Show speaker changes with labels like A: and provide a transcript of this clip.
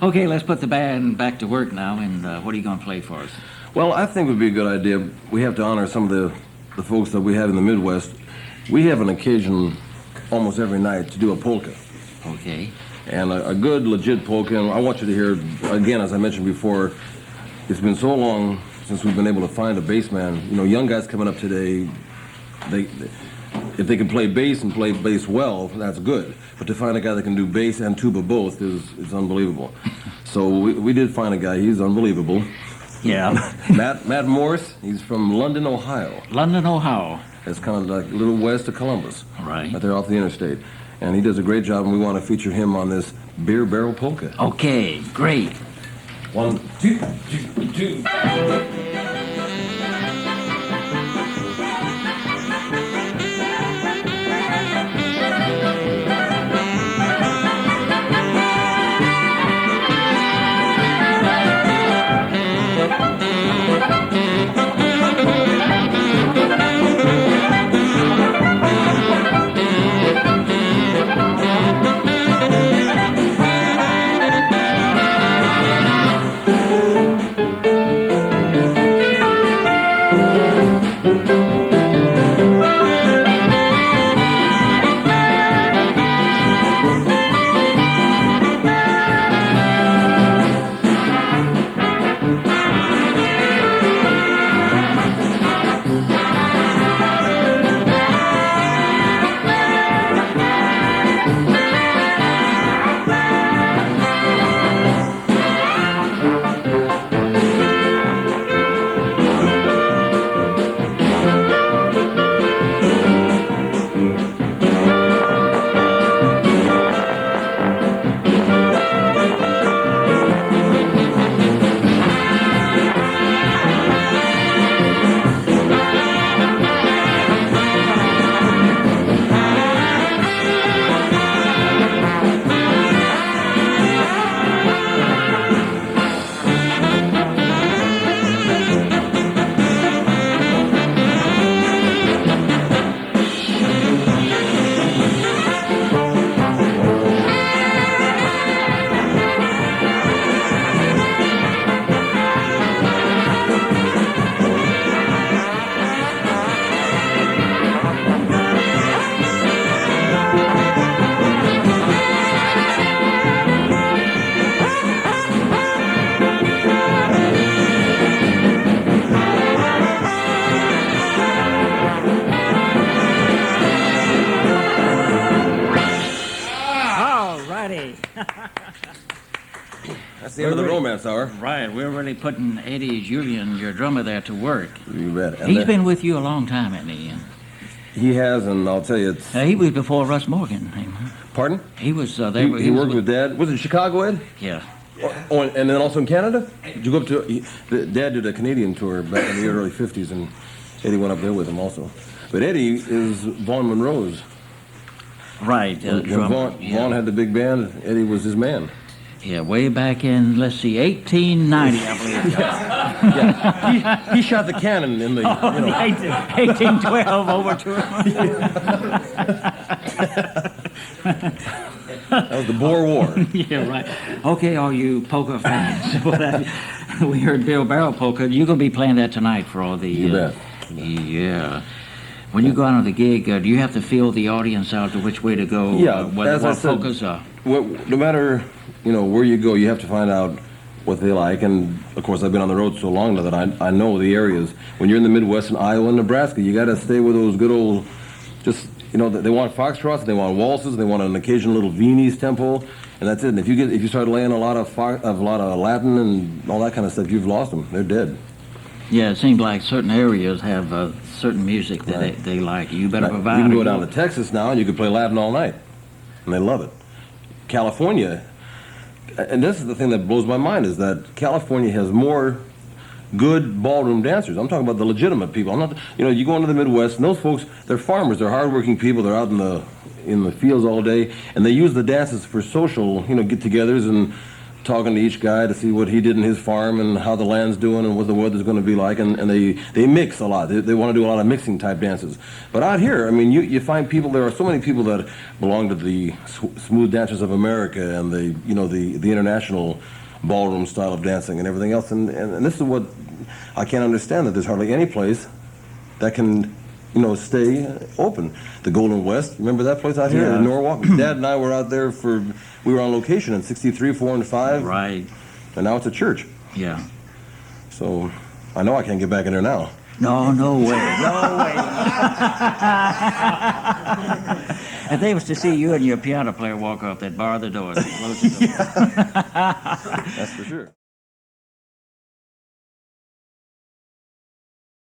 A: Okay, let's put the band back to work now, and what are you going to play for us?
B: Well, I think it would be a good idea. We have to honor some of the folks that we have in the Midwest. We have an occasion almost every night to do a polka.
A: Okay.
B: And a good, legit polka. And I want you to hear, again, as I mentioned before, it's been so long since we've been able to find a bass man. You know, young guys coming up today, if they can play bass and play bass well, that's good. But to find a guy that can do bass and tuba both is unbelievable. So we did find a guy. He's unbelievable.
A: Yeah.
B: Matt Morse. He's from London, Ohio.
A: London, Ohio.
B: It's kind of like a little west of Columbus.
A: Right.
B: Right there off the interstate. And he does a great job, and we want to feature him on this beer barrel polka.
A: Okay, great.
B: 1, 2, 2, 2. That's the end of the romance hour.
A: Right, we're really putting Eddie Julian, your drummer there, to work.
B: You bet. And
A: He's been with you a long time, hasn't he?
B: He has, and I'll tell you, it's...
A: He was before Russ Morgan.
B: Pardon?
A: He was there.
B: He worked with Dad. Was it Chicago, Ed?
A: Yeah.
B: Oh, and then also in Canada? Did you go up to... Dad did a Canadian tour back in the early 50s, and Eddie went up there with him also. But Eddie is Vaughn Monroe's.
A: Right.
B: Vaughn had the big band. Eddie was his man.
A: Yeah, way back in, let's see, 1890, I believe.
B: Yeah. He shot the cannon in the,
A: 1812 over to him.
B: That was the Boer War.
A: Yeah, right. Okay, all you polka fans. We heard Bill Barrel polka. You're going to be playing that tonight for all the...
B: You bet.
A: Yeah. When you go out on the gig, do you have to feel the audience out to which way to go?
B: Yeah,
A: what polkas are?
B: No matter, where you go, you have to find out what they like. And, of course, I've been on the road so long now that I know the areas. When you're in the Midwest in Iowa and Nebraska, you got to stay with those good old, they want foxtrots, they want waltzes, they want an occasional little Viennese tempo, and that's it. And if you start laying a lot of Latin and all that kind of stuff, you've lost them. They're dead.
A: Yeah, it seems like certain areas have certain music that they like. You better provide.
B: You can go down to Texas now and you can play Latin all night, and they love it. California, and this is the thing that blows my mind, is that California has more good ballroom dancers. I'm talking about the legitimate people. I'm not, you go into the Midwest, and those folks, they're farmers, they're hardworking people, they're out in the fields all day, and they use the dances for social, get-togethers, and talking to each guy to see what he did in his farm and how the land's doing and what the weather's going to be like, and they mix a lot. They want to do a lot of mixing type dances. But out here, I mean, you find people. There are so many people that belong to the smooth dancers of America and the international ballroom style of dancing and everything else. And this is what I can't understand, that there's hardly any place that can stay open. The Golden West, remember that place out here in Norwalk? Dad and I were out there we were on location in 63, 4, and 5.
A: Right.
B: And now it's a church.
A: Yeah.
B: So I know I can't get back in there now.
A: No way. If they was to see you and your piano player walk off, they'd bar the doors and close the doors.
B: That's for sure.